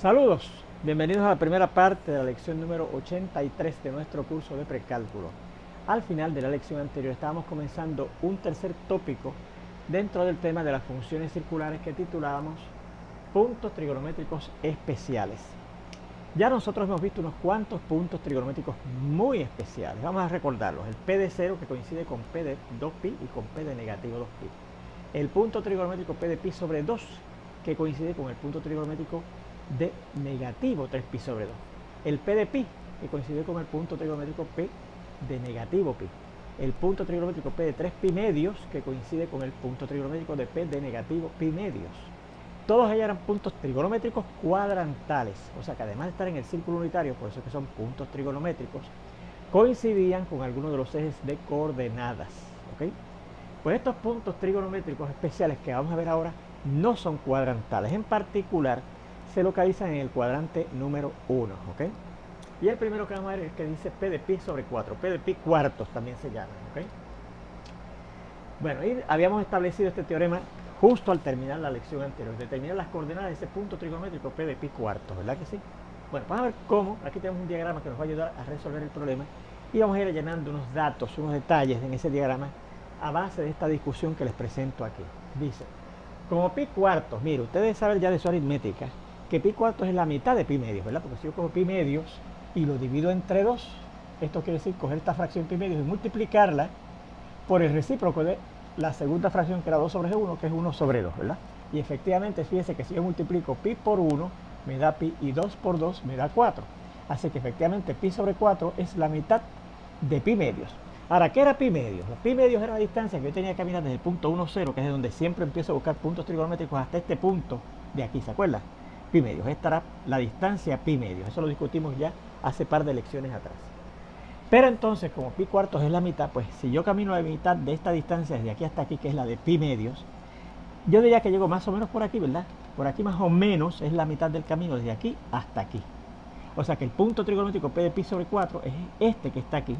Saludos, bienvenidos a la primera parte de la lección número 83 de nuestro curso de precálculo. Al final de la lección anterior estábamos comenzando un tercer tópico dentro del tema de las funciones circulares que titulábamos puntos trigonométricos especiales. Ya nosotros hemos visto unos cuantos puntos trigonométricos muy especiales. Vamos a recordarlos. El P de 0 que coincide con P de 2pi y con P de negativo 2pi. El punto trigonométrico P de pi sobre 2 que coincide con el punto trigonométrico de negativo 3pi sobre 2. El P de pi que coincide con el punto trigonométrico P de negativo pi. El punto trigonométrico P de 3pi medios que coincide con el punto trigonométrico de P de negativo pi medios. Todos ellos eran puntos trigonométricos cuadrantales, o sea que además de estar en el círculo unitario, por eso es que son puntos trigonométricos, coincidían con algunos de los ejes de coordenadas. ¿Okay? Pues estos puntos trigonométricos especiales que vamos a ver ahora no son cuadrantales. En particular, se localizan en el cuadrante número 1. ¿Okay? Y el primero que vamos a ver es que dice P de pi sobre 4. P de pi cuartos también se llama. ¿Okay? Bueno, y habíamos establecido este teorema justo al terminar la lección anterior, determinar las coordenadas de ese punto trigonométrico P de pi cuartos, ¿verdad que sí? Bueno, vamos a ver cómo. Aquí tenemos un diagrama que nos va a ayudar a resolver el problema y vamos a ir llenando unos datos, unos detalles en ese diagrama a base de esta discusión que les presento aquí. Dice, como pi cuartos, mire, ustedes saben ya de su aritmética que pi cuartos es la mitad de pi medios, ¿verdad? Porque si yo cojo pi medios y lo divido entre 2, esto quiere decir coger esta fracción pi medios y multiplicarla por el recíproco de la segunda fracción que era 2 sobre G1, que es 1 sobre 2, ¿verdad? Y efectivamente, fíjense que si yo multiplico pi por 1, me da pi, y 2 por 2 me da 4. Así que efectivamente pi sobre 4 es la mitad de pi medios. Ahora, ¿qué era pi medios? Los pi medios era la distancia que yo tenía que caminar desde el punto 1, 0, que es de donde siempre empiezo a buscar puntos trigonométricos, hasta este punto de aquí, ¿se acuerdan? Pi medios, esta era la distancia pi medios. Eso lo discutimos ya hace par de lecciones atrás. Pero entonces, como pi cuartos es la mitad, pues si yo camino la mitad de esta distancia desde aquí hasta aquí, que es la de pi medios, yo diría que llego más o menos por aquí, ¿verdad? Por aquí más o menos es la mitad del camino desde aquí hasta aquí. O sea que el punto trigonométrico P de pi sobre 4 es este que está aquí.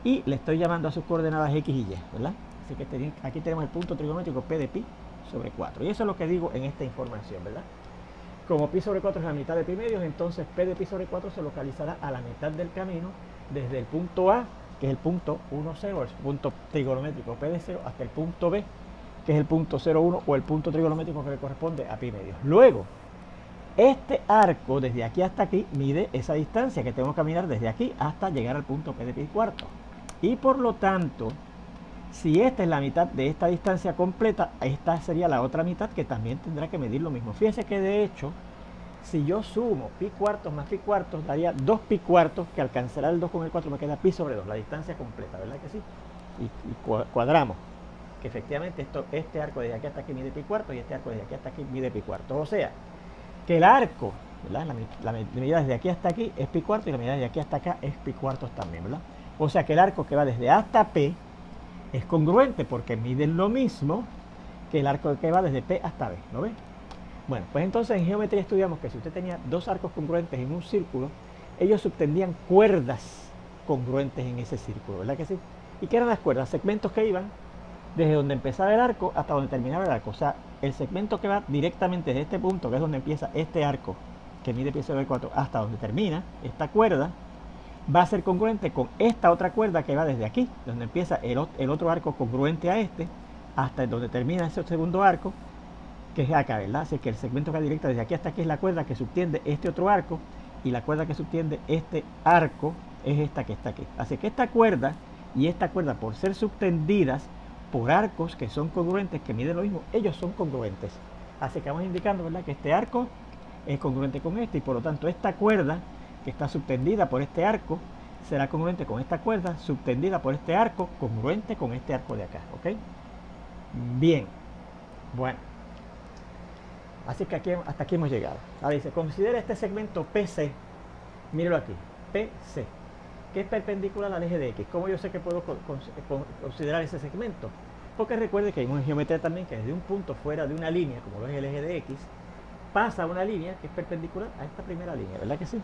Y le estoy llamando a sus coordenadas X y Y, ¿verdad? Así que aquí tenemos el punto trigonométrico P de pi sobre 4. Y eso es lo que digo en esta información, ¿verdad? Como pi sobre 4 es la mitad de pi medios, entonces P de pi sobre 4 se localizará a la mitad del camino desde el punto A, que es el punto 1, 0, el punto trigonométrico P de 0, hasta el punto B, que es el punto 0, 1, o el punto trigonométrico que le corresponde a pi medios. Luego, este arco desde aquí hasta aquí mide esa distancia que tengo que caminar desde aquí hasta llegar al punto P de pi cuarto. Y por lo tanto, si esta es la mitad de esta distancia completa, esta sería la otra mitad que también tendrá que medir lo mismo. Fíjense que de hecho, si yo sumo pi cuartos más pi cuartos, daría 2 pi cuartos, que alcanzará el 2 con el 4, me queda pi sobre 2, la distancia completa, ¿verdad que sí? Y cuadramos, que efectivamente este arco desde aquí hasta aquí mide pi cuartos y este arco desde aquí hasta aquí mide pi cuartos. O sea, que el arco, ¿verdad? La medida desde aquí hasta aquí es pi cuartos y la medida desde aquí hasta acá es pi cuartos también, ¿verdad? O sea que el arco que va desde A hasta P es congruente porque miden lo mismo que el arco que va desde P hasta B, ¿no ven? Bueno, pues entonces en geometría estudiamos que si usted tenía dos arcos congruentes en un círculo, ellos subtendían cuerdas congruentes en ese círculo, ¿verdad que sí? ¿Y qué eran las cuerdas? Segmentos que iban desde donde empezaba el arco hasta donde terminaba el arco. O sea, el segmento que va directamente desde este punto, que es donde empieza este arco, que mide pi sobre 4, hasta donde termina esta cuerda, va a ser congruente con esta otra cuerda que va desde aquí, donde empieza el otro arco congruente a este, hasta donde termina ese segundo arco, que es acá, ¿verdad? Así que el segmento que va directo desde aquí hasta aquí es la cuerda que subtiende este otro arco, y la cuerda que subtiende este arco es esta que está aquí. Así que esta cuerda y esta cuerda, por ser subtendidas por arcos que son congruentes, que miden lo mismo, ellos son congruentes. Así que vamos indicando, ¿verdad?, que este arco es congruente con este, y por lo tanto esta cuerda que está subtendida por este arco será congruente con esta cuerda subtendida por este arco, congruente con este arco de acá, ¿ok? Bien, bueno, así que hasta aquí hemos llegado. Ahora dice, considera este segmento PC, míralo aquí, PC, que es perpendicular al eje de X. ¿Cómo yo sé que puedo considerar ese segmento? Porque recuerde que hay una geometría también que desde un punto fuera de una línea, como lo es el eje de X, pasa una línea que es perpendicular a esta primera línea, ¿verdad que sí?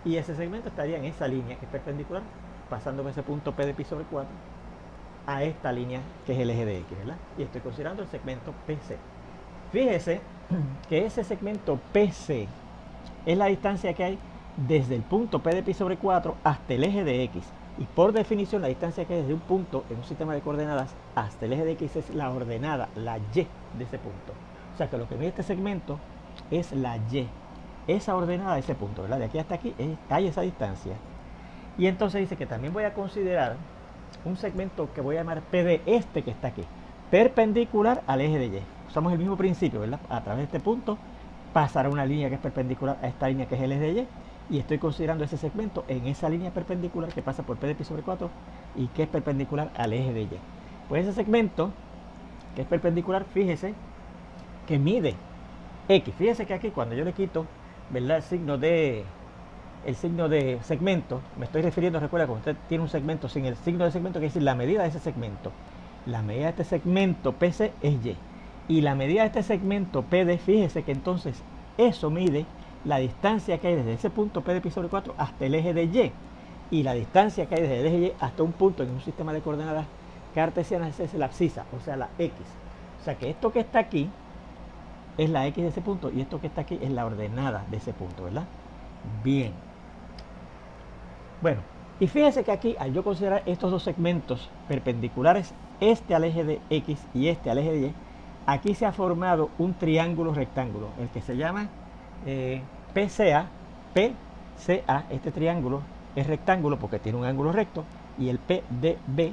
Y ese segmento estaría en esa línea que es perpendicular, pasando ese punto P de pi sobre 4 a esta línea que es el eje de X, ¿verdad? Y estoy considerando el segmento PC. Fíjese que ese segmento PC es la distancia que hay desde el punto P de pi sobre 4 hasta el eje de X. Y por definición, la distancia que hay desde un punto en un sistema de coordenadas hasta el eje de X es la ordenada, la Y de ese punto. O sea que lo que mide este segmento es la Y, esa ordenada de ese punto, ¿verdad? De aquí hasta aquí hay esa distancia. Y entonces dice que también voy a considerar un segmento que voy a llamar P de este que está aquí, perpendicular al eje de Y. Usamos el mismo principio, ¿verdad? A través de este punto pasará una línea que es perpendicular a esta línea que es el eje de Y, y estoy considerando ese segmento en esa línea perpendicular que pasa por P de pi sobre 4 y que es perpendicular al eje de Y. Pues ese segmento que es perpendicular, fíjese que mide X. Fíjese que aquí cuando yo le quito, ¿verdad?, el signo de segmento, me estoy refiriendo, recuerda, cuando usted tiene un segmento sin el signo de segmento, que es decir, la medida de ese segmento. La medida de este segmento PC es Y. Y la medida de este segmento PD, fíjese que entonces eso mide la distancia que hay desde ese punto P de pi sobre 4 hasta el eje de Y. Y la distancia que hay desde el eje de Y hasta un punto en un sistema de coordenadas cartesianas es la abscisa, o sea, la X. O sea que esto que está aquí es la X de ese punto y esto que está aquí es la ordenada de ese punto, ¿verdad? Bien. Bueno, y fíjese que aquí, al yo considerar estos dos segmentos perpendiculares, este al eje de X y este al eje de Y, aquí se ha formado un triángulo rectángulo, el que se llama PCA. PCA, este triángulo es rectángulo porque tiene un ángulo recto, y el PDB,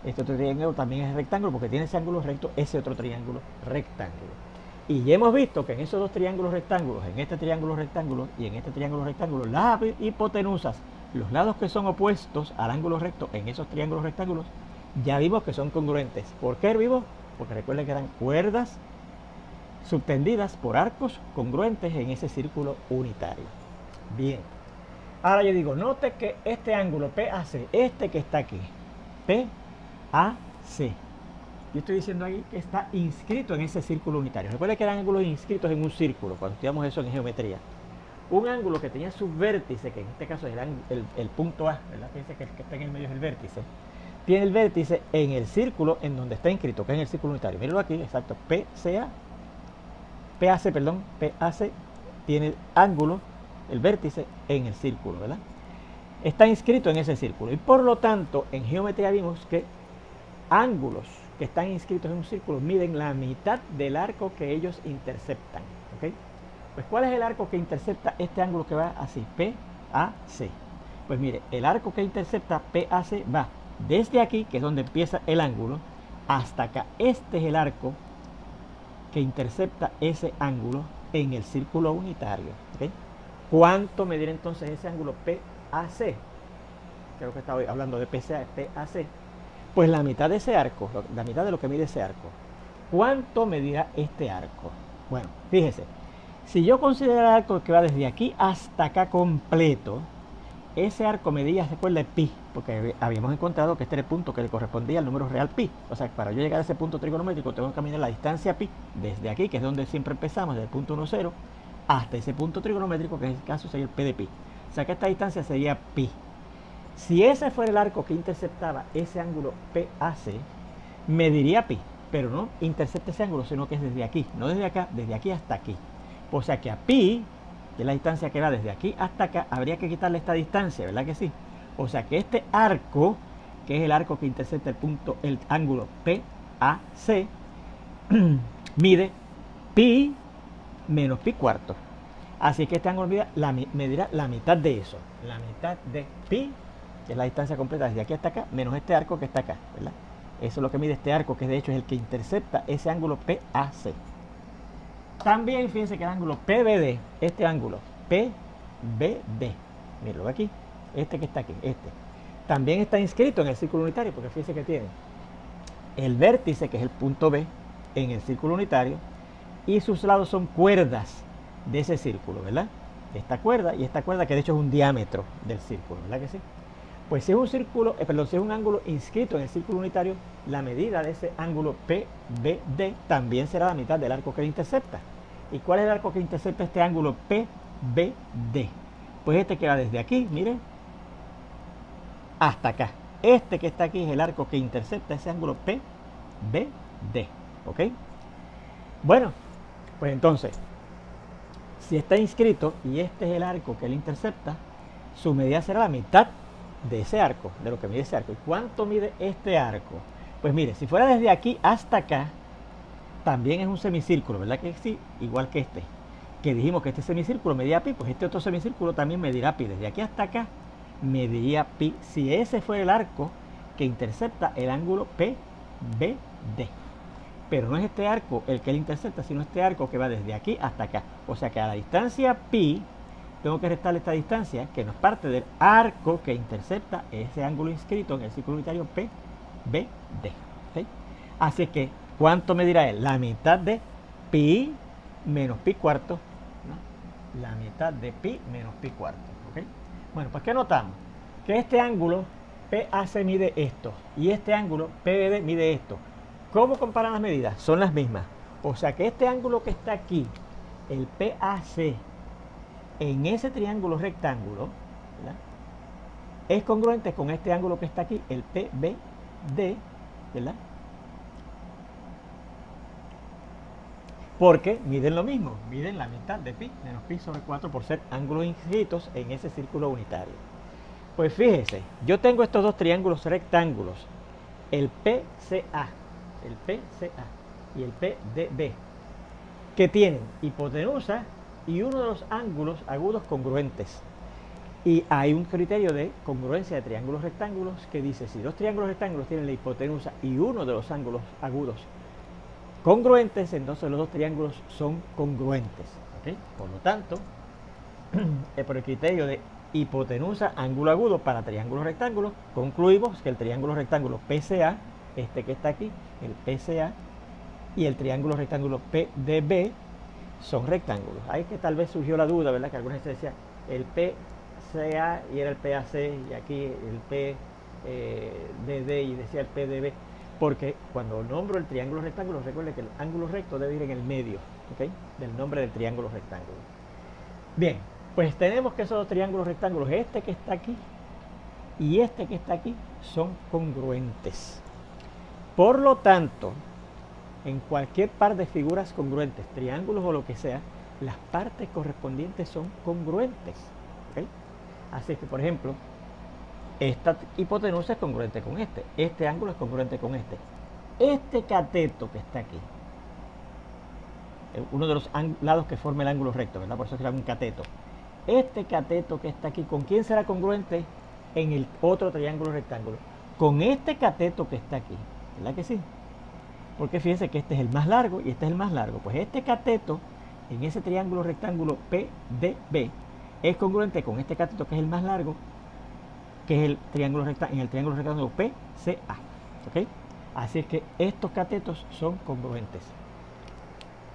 este otro triángulo también es rectángulo porque tiene ese ángulo recto, ese otro triángulo rectángulo. Y ya hemos visto que en esos dos triángulos rectángulos, en este triángulo rectángulo y en este triángulo rectángulo, las hipotenusas, los lados que son opuestos al ángulo recto en esos triángulos rectángulos, ya vimos que son congruentes. ¿Por qué vimos? Porque recuerden que eran cuerdas subtendidas por arcos congruentes en ese círculo unitario. Bien. Ahora yo digo, note que este ángulo PAC, este que está aquí, PAC, yo estoy diciendo ahí que está inscrito en ese círculo unitario. Recuerden que eran ángulos inscritos en un círculo, cuando estudiamos eso en geometría. Un ángulo que tenía su vértice, que en este caso es el punto A, ¿verdad? Fíjense que el que está en el medio es el vértice. Tiene el vértice en el círculo en donde está inscrito, que es en el círculo unitario. Mírenlo aquí, exacto. PAC tiene el ángulo, el vértice en el círculo, ¿verdad? Está inscrito en ese círculo. Y por lo tanto, en geometría vimos que ángulos que están inscritos en un círculo miden la mitad del arco que ellos interceptan. ¿Ok? Pues ¿cuál es el arco que intercepta este ángulo que va así? PAC. Pues mire, el arco que intercepta PAC va desde aquí, que es donde empieza el ángulo, hasta acá. Este es el arco que intercepta ese ángulo en el círculo unitario. ¿Ok? ¿Cuánto medirá entonces ese ángulo PAC? Creo que estaba hablando de PCA, PAC. Pues la mitad de ese arco, la mitad de lo que mide ese arco. ¿Cuánto medirá este arco? Bueno, fíjese, si yo considero el arco que va desde aquí hasta acá completo, ese arco medía, se acuerda, de pi, porque habíamos encontrado que este era el punto que le correspondía al número real pi. O sea, para yo llegar a ese punto trigonométrico tengo que caminar la distancia pi desde aquí, que es donde siempre empezamos, desde el punto 1, 0, hasta ese punto trigonométrico, que en este caso sería el p de pi. O sea que esta distancia sería pi. Si ese fuera el arco que interceptaba ese ángulo PAC, mediría pi, pero no intercepta ese ángulo, sino que es desde aquí, no desde acá, desde aquí hasta aquí. O sea que a pi, que es la distancia que va desde aquí hasta acá, habría que quitarle esta distancia, ¿verdad que sí? O sea que este arco, que es el arco que intercepta el ángulo PAC, mide pi menos pi cuarto. Así que este ángulo medirá la mitad de eso, la mitad de pi, que es la distancia completa desde aquí hasta acá, menos este arco que está acá, ¿verdad? Eso es lo que mide este arco, que de hecho es el que intercepta ese ángulo PAC. También fíjense que el ángulo PBD, este ángulo PBD, mírenlo aquí, este que está aquí, este, también está inscrito en el círculo unitario, porque fíjense que tiene el vértice, que es el punto B, en el círculo unitario, y sus lados son cuerdas de ese círculo, ¿verdad? Esta cuerda y esta cuerda, que de hecho es un diámetro del círculo, ¿verdad que sí? Pues si es un círculo, si es un ángulo inscrito en el círculo unitario, la medida de ese ángulo PBD también será la mitad del arco que intercepta. ¿Y cuál es el arco que intercepta este ángulo PBD? Pues este que va desde aquí, miren, hasta acá. Este que está aquí es el arco que intercepta ese ángulo PBD. ¿Ok? Bueno, pues entonces, Si está inscrito y este es el arco que él intercepta, su medida será la mitad de ese arco, de lo que mide ese arco. ¿Y cuánto mide este arco? Pues mire, si fuera desde aquí hasta acá, también es un semicírculo, ¿verdad que sí? Igual que este, que dijimos que este semicírculo medía pi, pues este otro semicírculo también medirá pi. Desde aquí hasta acá mediría pi, si ese fue el arco que intercepta el ángulo PBD. Pero no es este arco el que él intercepta, sino este arco que va desde aquí hasta acá. O sea que a la distancia pi tengo que restarle esta distancia que nos parte del arco que intercepta ese ángulo inscrito en el círculo unitario PBD. ¿Okay? Así que, ¿cuánto medirá él? La mitad de pi menos pi cuarto, ¿no? La mitad de pi menos pi cuarto. ¿Okay? Bueno, pues ¿qué notamos? Que este ángulo PAC mide esto y este ángulo PBD mide esto. ¿Cómo comparan las medidas? Son las mismas. O sea que este ángulo que está aquí, el PAC, en ese triángulo rectángulo, ¿verdad?, es congruente con este ángulo que está aquí, el PBD, ¿verdad? Porque miden lo mismo, miden la mitad de pi menos pi sobre 4 por ser ángulos inscritos en ese círculo unitario. Pues fíjese, yo tengo estos dos triángulos rectángulos, el PCA y el PDB, que tienen hipotenusa y uno de los ángulos agudos congruentes. Y hay un criterio de congruencia de triángulos rectángulos que dice, si dos triángulos rectángulos tienen la hipotenusa y uno de los ángulos agudos congruentes, entonces los dos triángulos son congruentes. ¿Okay? Por lo tanto, por el criterio de hipotenusa, ángulo agudo para triángulos rectángulos, concluimos que el triángulo rectángulo PCA, este que está aquí, el PCA, y el triángulo rectángulo PDB son rectángulos. Ahí que tal vez surgió la duda, ¿verdad? Que alguna gente decía el PCA y era el PAC, y aquí el PDD y decía el PDB, porque cuando nombro el triángulo rectángulo, recuerde que el ángulo recto debe ir en el medio, ¿okay?, del nombre del triángulo rectángulo. Bien, pues tenemos que esos dos triángulos rectángulos, este que está aquí y este que está aquí, son congruentes. Por lo tanto, en cualquier par de figuras congruentes, triángulos o lo que sea, las partes correspondientes son congruentes. ¿Okay? Así que, por ejemplo, esta hipotenusa es congruente con este ángulo es congruente con este cateto que está aquí, uno de los lados que forma el ángulo recto, ¿verdad? Por eso se llama un cateto. Este cateto que está aquí, ¿con quién será congruente en el otro triángulo rectángulo? Con este cateto que está aquí, ¿verdad que sí? Porque fíjense que este es el más largo y este es el más largo. Pues este cateto en ese triángulo rectángulo PDB es congruente con este cateto que es el más largo, que es el triángulo en el triángulo rectángulo PCA. ¿Okay? Así es que estos catetos son congruentes.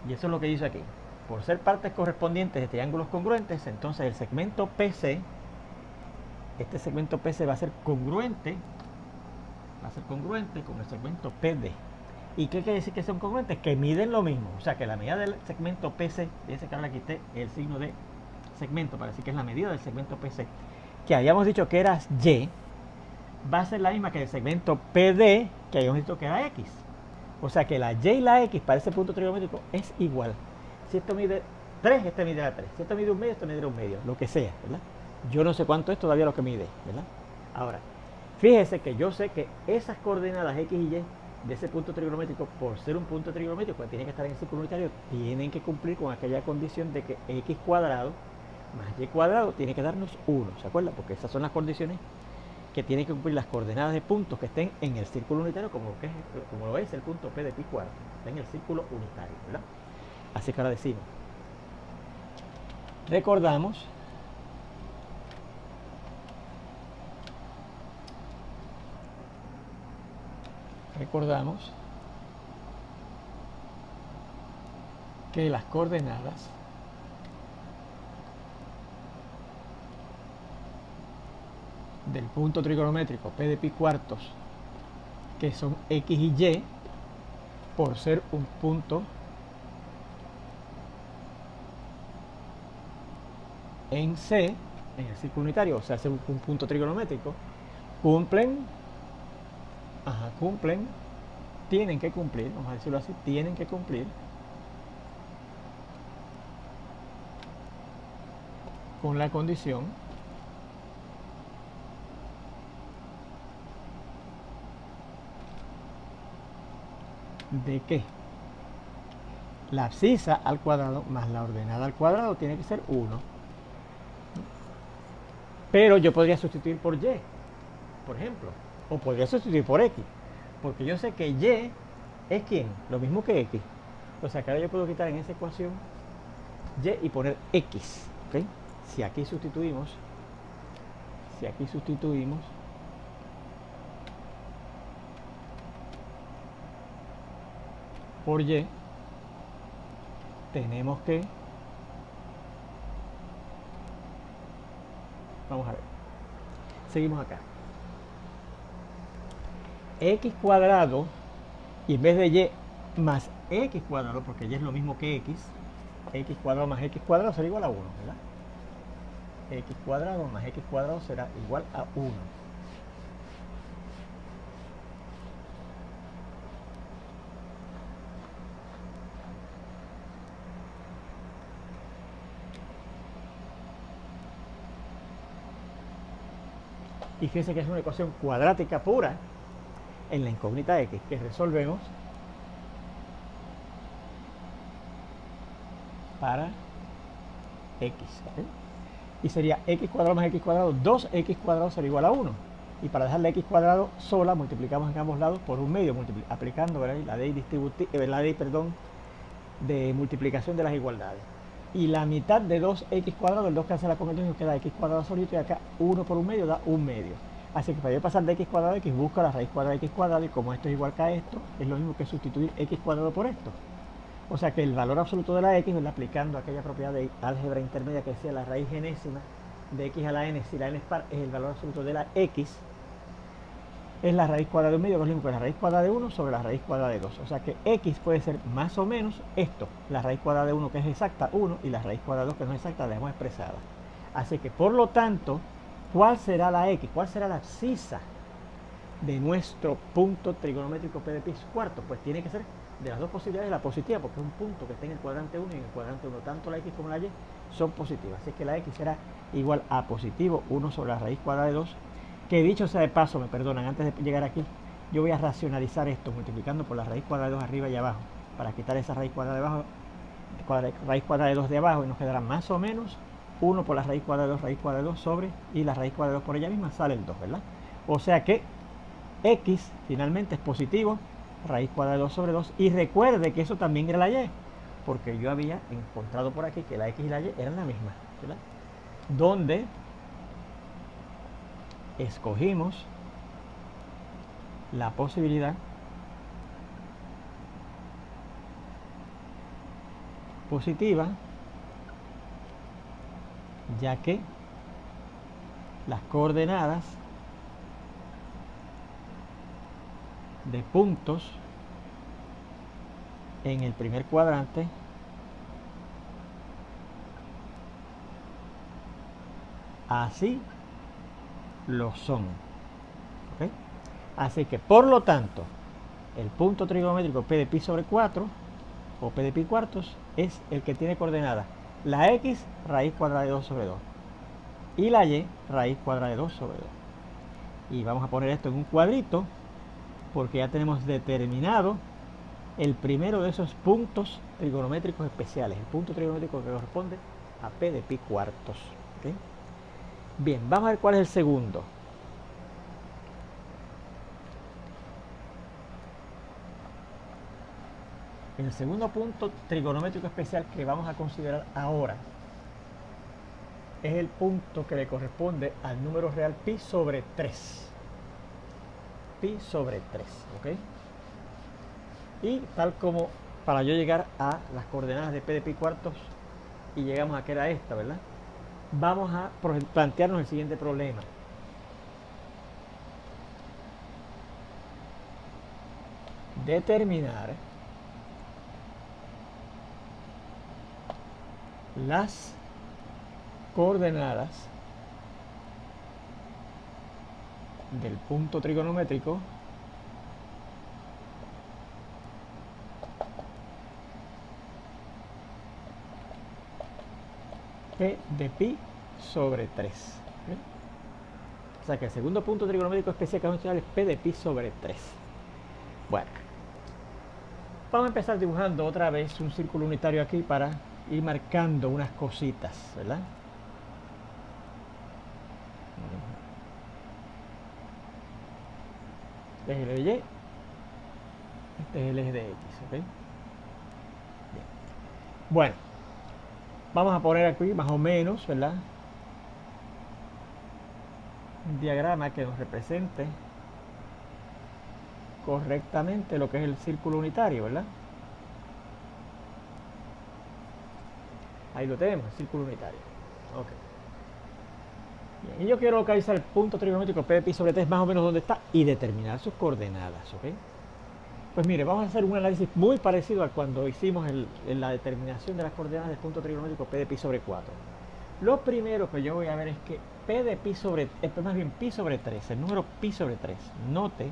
Y eso es lo que dice aquí. Por ser partes correspondientes de triángulos congruentes, entonces el segmento PC, este segmento PC va a ser congruente con el segmento PD. ¿Y qué quiere decir que son congruentes? Que miden lo mismo. O sea que la medida del segmento PC, fíjense que ahora le quité el signo de segmento para decir que es la medida del segmento PC, que habíamos dicho que era Y, va a ser la misma que el segmento PD, que habíamos dicho que era X. O sea que la Y y la X para ese punto trigonométrico es igual. Si esto mide 3, este mide 3. Si esto mide un medio, esto mide un medio. Lo que sea, ¿verdad? Yo no sé cuánto es todavía lo que mide, ¿verdad? Ahora, fíjese que yo sé que esas coordenadas X y Y de ese punto trigonométrico, por ser un punto trigonométrico, pues tiene que estar en el círculo unitario, tienen que cumplir con aquella condición de que X cuadrado más Y cuadrado tiene que darnos 1, ¿se acuerdan? Porque esas son las condiciones que tienen que cumplir las coordenadas de puntos que estén en el círculo unitario, como lo es el punto P de pi cuarto, está en el círculo unitario, ¿verdad? Así que ahora decimos, recordamos que las coordenadas del punto trigonométrico P de pi cuartos, que son X y Y, por ser un punto en C, en el círculo unitario, o sea, ser un punto trigonométrico, tienen que cumplir, vamos a decirlo así, tienen que cumplir con la condición de que la abscisa al cuadrado más la ordenada al cuadrado tiene que ser 1. Pero yo podría sustituir por y, por ejemplo, o podría sustituir por x, porque yo sé que y es ¿quién? Lo mismo que x. O sea que ahora yo puedo quitar en esa ecuación y y poner x. ¿Okay? Si aquí sustituimos por y, tenemos que, vamos a ver, seguimos acá, x cuadrado, y en vez de y más x cuadrado, porque y es lo mismo que x cuadrado más x cuadrado será igual a 1, ¿verdad? X cuadrado más x cuadrado será igual a 1. Y fíjense que es una ecuación cuadrática pura en la incógnita x, que resolvemos para x. ¿Okay? Y sería x cuadrado más x cuadrado, 2x cuadrado será igual a 1. Y para dejar la x cuadrado sola, multiplicamos en ambos lados por un medio, aplicando, ¿verdad?, la ley de multiplicación de las igualdades. Y la mitad de 2x cuadrado, el 2 cancela con el 2 y nos queda x cuadrado solito, y acá 1 por un medio da un medio. Así que para yo pasar de x cuadrado a x, busco la raíz cuadrada de x cuadrado, y como esto es igual que a esto, es lo mismo que sustituir x cuadrado por esto. O sea que el valor absoluto de la x, ¿verdad?, aplicando aquella propiedad de álgebra intermedia que decía la raíz enésima de x a la n, si la n es par, es el valor absoluto de la x, es la raíz cuadrada de un medio, que es lo mismo que la raíz cuadrada de 1 sobre la raíz cuadrada de 2. O sea que x puede ser más o menos esto, la raíz cuadrada de 1 que es exacta, 1, y la raíz cuadrada de 2 que no es exacta, la dejamos expresada. Así que por lo tanto, ¿cuál será la x? ¿Cuál será la abscisa de nuestro punto trigonométrico P de pi cuarto? Pues tiene que ser de las dos posibilidades la positiva, porque es un punto que está en el cuadrante 1 y en el cuadrante 1. Tanto la x como la y son positivas. Así que la x será igual a positivo 1 sobre la raíz cuadrada de 2. Que dicho sea de paso, me perdonan, antes de llegar aquí, yo voy a racionalizar esto multiplicando por la raíz cuadrada de 2 arriba y abajo, para quitar esa raíz cuadrada de abajo, raíz cuadrada de 2 de abajo, y nos quedará más o menos 1 por la raíz cuadrada de 2, raíz cuadrada de 2 sobre, y la raíz cuadrada de 2 por ella misma sale el 2, ¿verdad? O sea que x finalmente es positivo, raíz cuadrada de 2 sobre 2, y recuerde que eso también era la y, porque yo había encontrado por aquí que la x y la y eran la misma, ¿verdad? Donde escogimos la posibilidad positiva, ya que las coordenadas de puntos en el primer cuadrante así lo son. ¿Okay? Así que por lo tanto, el punto trigonométrico P de pi sobre 4 o P de pi cuartos es el que tiene coordenadas la x raíz cuadrada de 2 sobre 2 y la y raíz cuadrada de 2 sobre 2. Y vamos a poner esto en un cuadrito porque ya tenemos determinado el primero de esos puntos trigonométricos especiales, el punto trigonométrico que corresponde a P de pi cuartos. ¿Okay? Bien, vamos a ver cuál es el segundo. El segundo punto trigonométrico especial que vamos a considerar ahora es el punto que le corresponde al número real pi sobre 3. Pi sobre 3, ¿ok? Y tal como para yo llegar a las coordenadas de P de pi cuartos y llegamos a que era esta, ¿verdad? Vamos a plantearnos el siguiente problema. Determinar las coordenadas del punto trigonométrico P de pi sobre 3. ¿Okay? O sea que el segundo punto trigonométrico especial que vamos a estudiar es P de pi sobre 3. Bueno, vamos a empezar dibujando otra vez un círculo unitario aquí para ir marcando unas cositas, ¿verdad? Este es el eje de Y, este es el eje de X, ¿ok? Bien. Bueno, vamos a poner aquí más o menos, ¿verdad? Un diagrama que nos represente correctamente lo que es el círculo unitario, ¿verdad? Ahí lo tenemos, el círculo unitario. Ok. Bien, y yo quiero localizar el punto trigonométrico P de pi sobre 3 más o menos donde está y determinar sus coordenadas, ¿ok? Pues mire, vamos a hacer un análisis muy parecido a cuando hicimos la determinación de las coordenadas del punto trigonométrico P de pi sobre 4. Lo primero que yo voy a ver es que P de pi sobre, más bien pi sobre 3, el número pi sobre 3, note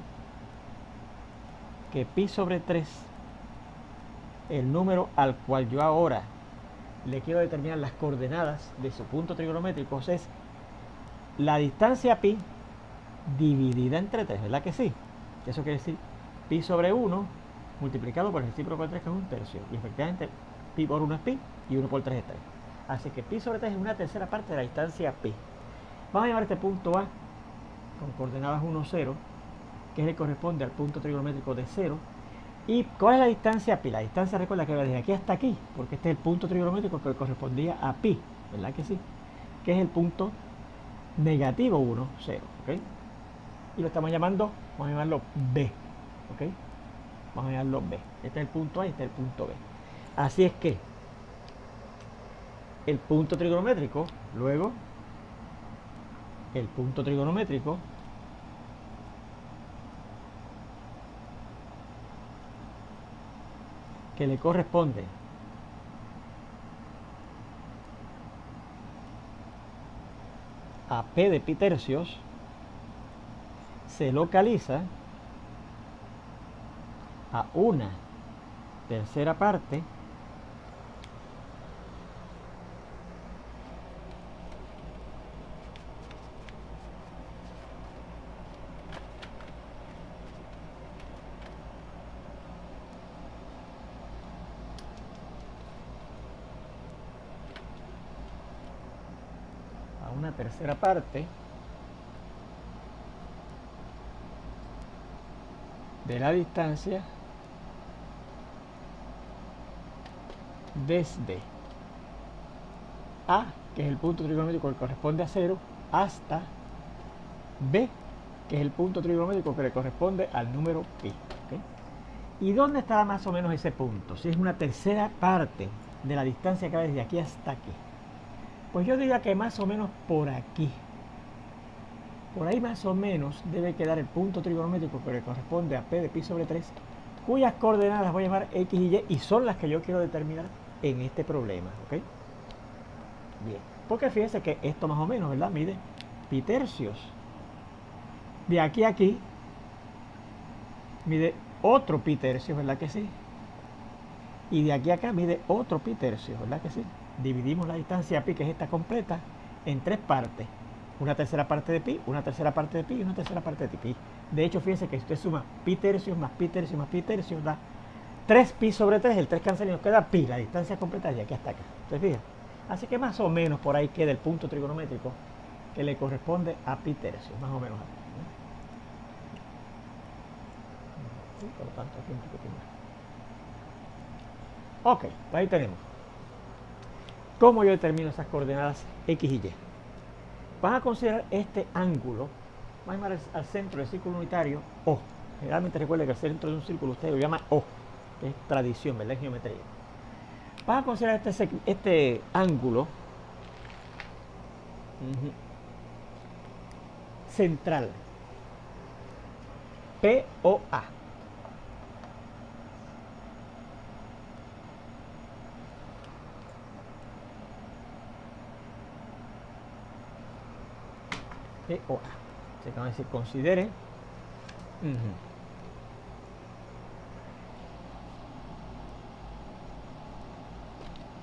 que pi sobre 3, el número al cual yo ahora le quiero determinar las coordenadas de su punto trigonométrico, es la distancia pi dividida entre 3, ¿verdad que sí? Eso quiere decir pi sobre 1 multiplicado por el recíproco de 3, que es un tercio. Y efectivamente, pi por 1 es pi y 1 por 3 es 3. Así que pi sobre 3 es una tercera parte de la distancia pi. Vamos a llamar este punto A con coordenadas 1, 0, que es el que corresponde al punto trigonométrico de 0. ¿Y cuál es la distancia pi? La distancia, recuerda que va desde aquí hasta aquí, porque este es el punto trigonométrico que correspondía a pi, ¿verdad que sí? Que es el punto negativo 1, 0, ¿ok? Y lo estamos llamando, vamos a llamarlo B, ¿ok? Vamos a llamarlo B. Este es el punto A y este es el punto B. Así es que el punto trigonométrico, luego el punto trigonométrico que le corresponde a P de pi tercios se localiza a una tercera parte de la distancia desde A, que es el punto trigonométrico que corresponde a 0, hasta B, que es el punto trigonométrico que le corresponde al número pi. ¿Okay? ¿Y dónde estará más o menos ese punto? Si es una tercera parte de la distancia que va desde aquí hasta aquí. Pues yo diría que más o menos por aquí. Por ahí más o menos debe quedar el punto trigonométrico que le corresponde a P de pi sobre 3, cuyas coordenadas voy a llamar X y Y, y son las que yo quiero determinar en este problema, ¿ok? Bien, porque fíjense que esto más o menos, ¿verdad? Mide pi tercios. De aquí a aquí mide otro pi tercios, ¿verdad que sí? Y de aquí a acá mide otro pi tercios, ¿verdad que sí? Dividimos la distancia pi, que es esta completa, en tres partes. Una tercera parte de pi, una tercera parte de pi y una tercera parte de pi. De hecho, fíjense que si usted suma pi tercios más pi tercios más pi tercios, da 3 pi sobre 3, el 3 cancela y nos queda pi, la distancia completa de aquí hasta acá. ¿Ustedes fijan? Así que más o menos por ahí queda el punto trigonométrico que le corresponde a pi tercios, más o menos aquí, ¿no? Por lo tanto, aquí un poquito más. Ok, pues ahí tenemos. ¿Cómo yo determino esas coordenadas X y Y? Van a considerar este ángulo, vamos a llamar al centro del círculo unitario O. Generalmente recuerden que el centro de un círculo usted lo llama O, que es tradición, ¿verdad? En geometría. Van a considerar este ángulo central, POA. POA. Se acaba de decir, considere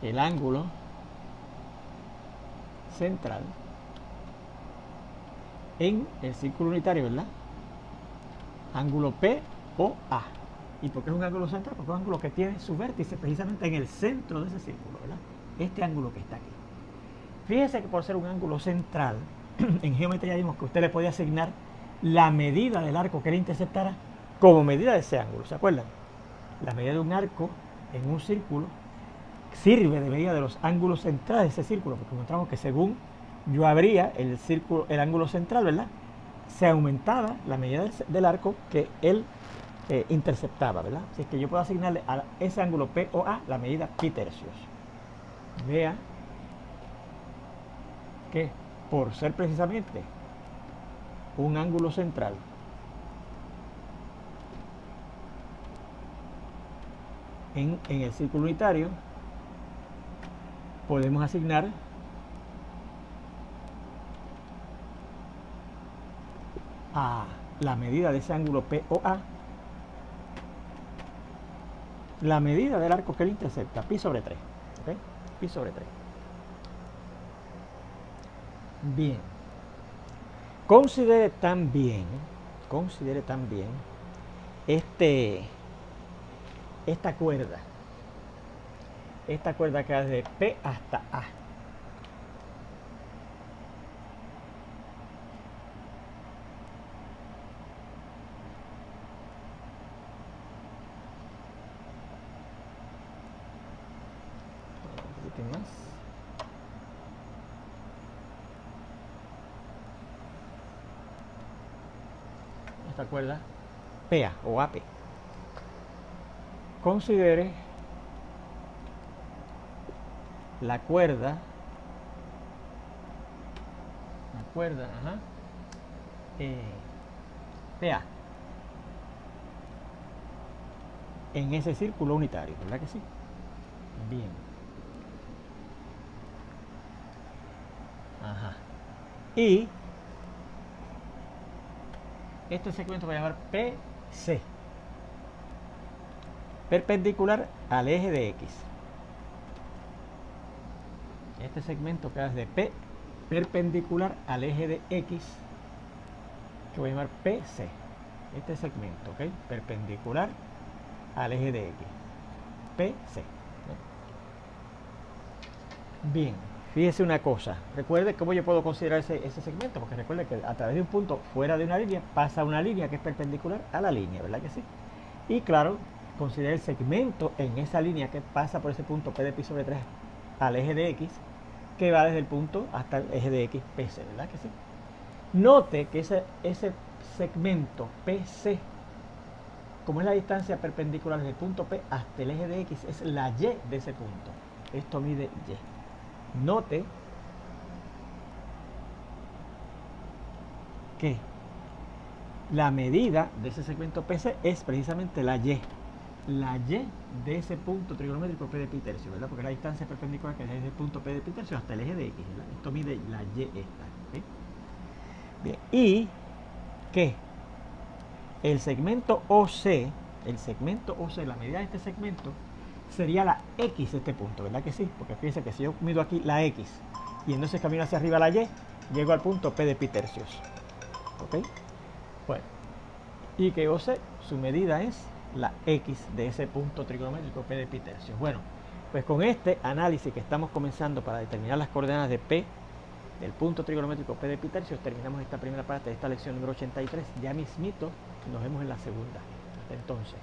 el ángulo central en el círculo unitario, ¿verdad? Ángulo POA. ¿Y por qué es un ángulo central? Porque es un ángulo que tiene su vértice precisamente en el centro de ese círculo, ¿verdad? Este ángulo que está aquí. Fíjese que por ser un ángulo central, en geometría vimos que usted le podía asignar la medida del arco que le interceptara como medida de ese ángulo, ¿se acuerdan? La medida de un arco en un círculo sirve de medida de los ángulos centrales de ese círculo, porque encontramos que según yo abría el círculo, el ángulo central, ¿verdad? Se aumentaba la medida del arco que él interceptaba, ¿verdad? Así es que yo puedo asignarle a ese ángulo POA la medida pi tercios. Vea que por ser precisamente un ángulo central en el círculo unitario, podemos asignar a la medida de ese ángulo POA la medida del arco que le intercepta, pi sobre 3. ¿Okay? Pi sobre 3. Bien. Considere también esta cuerda que va desde P hasta A. Un poquito más. Esta cuerda PA o AP. Considere la cuerda PA en ese círculo unitario, ¿verdad que sí? Bien. Ajá. Y este segmento va a llamar PC, perpendicular al eje de X. Este segmento que es de P perpendicular al eje de X, que voy a llamar PC. Este segmento, ¿ok? Perpendicular al eje de X. PC. Bien, fíjese una cosa. Recuerde cómo yo puedo considerar ese segmento, porque recuerde que a través de un punto fuera de una línea pasa una línea que es perpendicular a la línea, ¿verdad que sí? Y claro, considere el segmento en esa línea que pasa por ese punto P de pi sobre 3 al eje de X, que va desde el punto hasta el eje de X, PC, ¿verdad que sí? Note que ese segmento PC, como es la distancia perpendicular desde el punto P hasta el eje de X, es la Y de ese punto. Esto mide Y. Note que la medida de ese segmento PC es precisamente la Y de ese punto trigonométrico P de pi tercio, ¿verdad? Porque la distancia perpendicular que es desde el punto P de pi tercio hasta el eje de X, ¿verdad? Esto mide la Y esta, ¿okay? Bien, y que el segmento OC, la medida de este segmento sería la X de este punto, ¿verdad que sí? Porque fíjense que si yo mido aquí la X y entonces camino hacia arriba la Y, llego al punto P de pi tercios, ¿ok? Bueno, y que OC, su medida es la X de ese punto trigonométrico P de pi tercios. Bueno, pues con este análisis que estamos comenzando para determinar las coordenadas de P del punto trigonométrico P de pi tercios, terminamos esta primera parte de esta lección número 83. Ya mismito nos vemos en la segunda. Hasta entonces.